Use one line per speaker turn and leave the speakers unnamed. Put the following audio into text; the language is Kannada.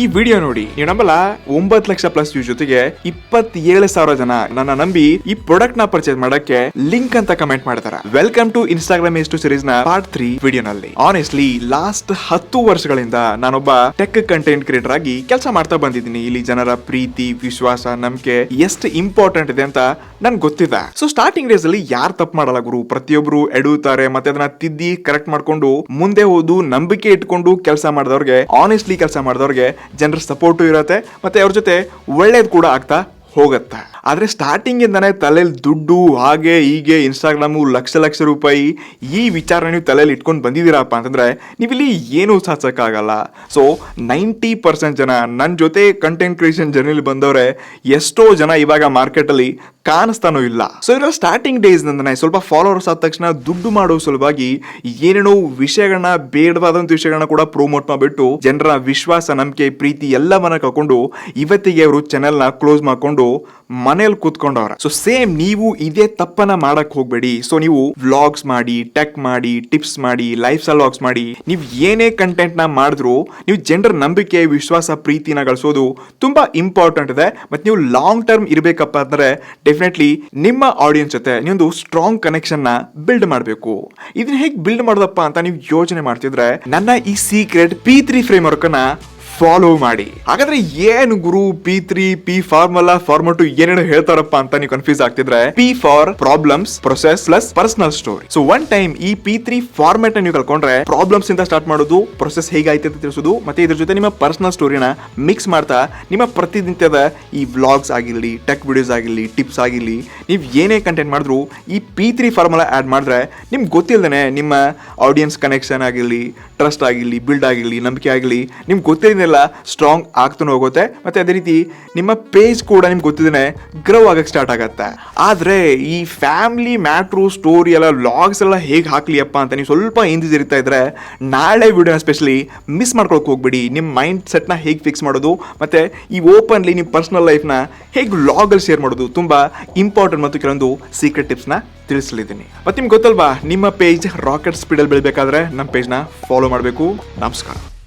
ಈ ವಿಡಿಯೋ ನೋಡಿ ನೀವು ನಂಬಲ್ಲ 9 ಲಕ್ಷ ಪ್ಲಸ್ ವ್ಯೂಸ್ ಜೊತೆಗೆ 27,000 ಜನ ನನ್ನ ನಂಬಿ ಈ ಪ್ರಾಡಕ್ಟ್ ನ ಪರ್ಚೇಸ್ ಮಾಡಕ್ಕೆ ಲಿಂಕ್ ಅಂತ ಕಮೆಂಟ್ ಮಾಡ್ತಾರೆ. ವೆಲ್ಕಮ್ ಟು ಇನ್ಸ್ಟಾಗ್ರಾಮ್ ಎಷ್ಟು ಸೀರೀಸ್ ನ ಪಾರ್ಟ್ 3 ವಿಡಿಯೋ ನಲ್ಲಿ. ಆನೆಸ್ಟ್ಲಿ ಲಾಸ್ಟ್ 10 ವರ್ಷಗಳಿಂದ ನಾನೊಬ್ಬ ಟೆಕ್ ಕಂಟೆಂಟ್ ಕ್ರಿಯೇಟರ್ ಆಗಿ ಕೆಲಸ ಮಾಡ್ತಾ ಬಂದಿದ್ದೀನಿ. ಇಲ್ಲಿ ಜನರ ಪ್ರೀತಿ, ವಿಶ್ವಾಸ, ನಂಬಿಕೆ ಎಷ್ಟು ಇಂಪಾರ್ಟೆಂಟ್ ಇದೆ ಅಂತ ನನ್ಗೆ ಗೊತ್ತಿದೆ. ಸೊ ಸ್ಟಾರ್ಟಿಂಗ್ ಡೇಸ್ ಅಲ್ಲಿ ಯಾರು ತಪ್ಪು ಮಾಡಲ್ಲ ಗುರು, ಪ್ರತಿಯೊಬ್ರು ಎಡುತ್ತಾರೆ. ಮತ್ತೆ ಅದನ್ನ ತಿದ್ದಿ ಕರೆಕ್ಟ್ ಮಾಡ್ಕೊಂಡು ಮುಂದೆ ಹೋದು ನಂಬಿಕೆ ಇಟ್ಕೊಂಡು ಕೆಲಸ ಮಾಡಿದವ್ರಿಗೆ, ಆನೆಸ್ಟ್ಲಿ ಕೆಲಸ ಮಾಡಿದವ್ರಿಗೆ ಜನರ ಸಪೋರ್ಟು ಇರತ್ತೆ. ಮತ್ತೆ ಅವ್ರ ಜೊತೆ ಒಳ್ಳೇದು ಕೂಡ ಆಗ್ತಾ ಹೋಗತ್ತೆ. ಆದ್ರೆ ಸ್ಟಾರ್ಟಿಂಗ್ ಇಂದಾನೆ ತಲೆಯಲ್ಲಿ ದುಡ್ಡು ಹಾಗೆ ಹೀಗೆ ಇನ್ಸ್ಟಾಗ್ರಾಮು ಲಕ್ಷ ರೂಪಾಯಿ ಈ ವಿಚಾರ ನೀವು ತಲೆಯಲ್ಲಿ ಇಟ್ಕೊಂಡು ಬಂದಿದ್ದೀರಪ್ಪ ಅಂತಂದ್ರೆ ನೀವಿಲ್ಲಿ ಏನೂ ಸಾಧಿಸಕ್ಕಾಗಲ್ಲ. ಸೊ 90% ಜನ ನನ್ನ ಜೊತೆ ಕಂಟೆಂಟ್ ಕ್ರಿಯೇಷನ್ ಜರ್ನಿಲಿ ಬಂದವ್ರೆ, ಎಷ್ಟೋ ಜನ ಇವಾಗ ಮಾರ್ಕೆಟ್ ಅಲ್ಲಿ ಕಾಣಿಸ್ತಾನೂ ಇಲ್ಲ. ಸೊ ಇರೋ ಸ್ಟಾರ್ಟಿಂಗ್ ಡೇಸ್ ನಂದನೆ ಸ್ವಲ್ಪ ಫಾಲೋವರ್ಸ್ ಆದ ತಕ್ಷಣ ದುಡ್ಡು ಮಾಡೋ ಸಲುವಾಗಿ ಏನೇನೋ ವಿಷಯಗಳನ್ನ, ಬೇಡವಾದಂತ ವಿಷಯಗಳನ್ನ ಕೂಡ ಪ್ರಮೋಟ್ ಮಾಡಿಬಿಟ್ಟು ಜನರ ವಿಶ್ವಾಸ, ನಂಬಿಕೆ, ಪ್ರೀತಿ ಎಲ್ಲವನ್ನ ಕಳ್ಕೊಂಡು ಇವತ್ತಿಗೆ ಅವರು ಚಾನೆಲ್ ನ ಕ್ಲೋಸ್ ಮಾಡ್ಕೊಂಡು ಮನೇಲಿ ಕೂತ್ಕೊಂಡವ್ರ. ಸೊ ಸೇಮ್ ನೀವು ಇದೇ ತಪ್ಪನ ಮಾಡಕ್ ಹೋಗ್ಬೇಡಿ. ಸೊ ನೀವು ವ್ಲಾಗ್ಸ್ ಮಾಡಿ, ಟೆಕ್ ಮಾಡಿ, ಟಿಪ್ಸ್ ಮಾಡಿ, ಲೈಫ್ ಸ್ಟೈಲ್ ವ್ಲಾಗ್ಸ್ ಮಾಡಿ, ನೀವು ಏನೇ ಕಂಟೆಂಟ್ ನ ಮಾಡಿದ್ರು ನೀವು ಜನರ ನಂಬಿಕೆ, ವಿಶ್ವಾಸ, ಪ್ರೀತಿನ ಗಳಿಸೋದು ತುಂಬಾ ಇಂಪಾರ್ಟೆಂಟ್ ಇದೆ. ಮತ್ತೆ ನೀವು ಲಾಂಗ್ ಟರ್ಮ್ ಇರಬೇಕಪ್ಪ ಅಂದ್ರೆ ಡೆಫಿನೆಟ್ಲಿ ನಿಮ್ಮ ಆಡಿಯನ್ಸ್ ಜೊತೆ ನೀವೊಂದು ಸ್ಟ್ರಾಂಗ್ ಕನೆಕ್ಷನ್ ನ ಬಿಲ್ಡ್ ಮಾಡಬೇಕು. ಇದನ್ನ ಹೇಗೆ ಬಿಲ್ಡ್ ಮಾಡೋದಪ್ಪ ಅಂತ ನೀವು ಯೋಚನೆ ಮಾಡ್ತಿದ್ರೆ ನನ್ನ ಈ ಸೀಕ್ರೆಟ್ P3 ಫ್ರೇಮ್ ವರ್ಕ್ ನ ಫಾಲೋ ಮಾಡಿ. ಹಾಗಾದ್ರೆ ಏನು ಗುರು P3, P ಫಾರ್ಮುಲಾ, ಫಾರ್ಮಟ್ ಏನೇನು ಹೇಳ್ತಾರಪ್ಪ ಅಂತ ನೀವು ಕನ್ಫ್ಯೂಸ್ ಆಗ್ತಿದ್ರೆ, P for problems, process plus personal story. So one time ಈ P3 ಫಾರ್ಮೆಟ್ ನೀವು ಕಲ್ಕೊಂಡ್ರೆ ಪ್ರಾಬ್ಲಮ್ಸ್ ಇಂದ ಸ್ಟಾರ್ಟ್ ಮಾಡೋದು, ಪ್ರೊಸೆಸ್ ಹೇಗಾಯ್ತು ಅಂತ ತಿಳಿಸೋದು, ಮತ್ತೆ ಇದ್ರ ಜೊತೆ ನಿಮ್ಮ ಪರ್ಸನಲ್ ಸ್ಟೋರಿನ ಮಿಕ್ಸ್ ಮಾಡ್ತಾ ನಿಮ್ಮ ಪ್ರತಿನಿತ್ಯದ ಈ ವ್ಲಾಗ್ಸ್ ಆಗಿರ್ಲಿ, ಟೆಕ್ ವಿಡಿಯೋಸ್ ಆಗಿರ್ಲಿ, ಟಿಪ್ಸ್ ಆಗಿರ್ಲಿ, ನೀವು ಏನೇ ಕಂಟೆಂಟ್ ಮಾಡಿದ್ರು ಈ P3 ಫಾರ್ಮುಲಾ ಆಡ್ ಮಾಡಿದ್ರೆ ನಿಮ್ಗೆ ಗೊತ್ತಿಲ್ಲದೇನೆ ನಿಮ್ಮ ಆಡಿಯನ್ಸ್ ಕನೆಕ್ಷನ್ ಆಗಿರ್ಲಿ, ಟ್ರಸ್ಟ್ ಆಗಿರ್ಲಿ, ಬಿಲ್ಡ್ ಆಗಿರ್ಲಿ, ನಂಬಿಕೆ ಆಗಿರ್ಲಿ, ನಿಮ್ಗೆ ಗೊತ್ತಿಲ್ಲ ಸ್ಟ್ರಾಂಗ್ ಆಗ್ತಾ ಹೋಗುತ್ತೆ. ಮತ್ತೆ ಅದೇ ರೀತಿ ನಿಮ್ಮ ಪೇಜ್ ಕೂಡ ನಿಮ್ಗೆ ಗೊತ್ತಿದ್ದೇನೆ ಗ್ರೋ ಆಗಕ್ಕೆ ಸ್ಟಾರ್ಟ್ ಆಗತ್ತೆ. ಆದ್ರೆ ಈ ಫ್ಯಾಮಿಲಿ ಮ್ಯಾಟ್ರು, ಸ್ಟೋರಿ ಎಲ್ಲ, ವ್ಲಾಗ್ಸ್ ಎಲ್ಲ ಹೇಗೆ ಹಾಕ್ಲಿಯಪ್ಪ ಅಂತ ನೀವು ಸ್ವಲ್ಪ ಹಿಂದಿರಿತಾ ಇದ್ರೆ ನಾಳೆ ವಿಡಿಯೋನ ಸ್ಪೆಷಲಿ ಮಿಸ್ ಮಾಡ್ಕೊಳಕ್ ಹೋಗ್ಬೇಡಿ. ನಿಮ್ಮ ಮೈಂಡ್ ಸೆಟ್ನ ಹೇಗೆ ಫಿಕ್ಸ್ ಮಾಡೋದು, ಮತ್ತೆ ಈ ಓಪನ್ಲಿ ನಿಮ್ಮ ಪರ್ಸನಲ್ ಲೈಫ್ನ ಹೇಗೆ ವ್ಲಾಗಲ್ಲಿ ಶೇರ್ ಮಾಡೋದು ತುಂಬಾ ಇಂಪಾರ್ಟೆಂಟ್ ಮತ್ತು ಕೆಲವೊಂದು ಸೀಕ್ರೆಟ್ ಟಿಪ್ಸ್ನ ತಿಳಿಸಲಿದ್ದೀನಿ. ಮತ್ತೆ ನಿಮ್ಗೆ ಗೊತ್ತಲ್ವಾ, ನಿಮ್ಮ ಪೇಜ್ ರಾಕೆಟ್ ಸ್ಪೀಡಲ್ಲಿ ಬೆಳಿಬೇಕಾದ್ರೆ ನಮ್ಮ ಪೇಜ್ನ ಫಾಲೋ ಮಾಡಬೇಕು. ನಮಸ್ಕಾರ.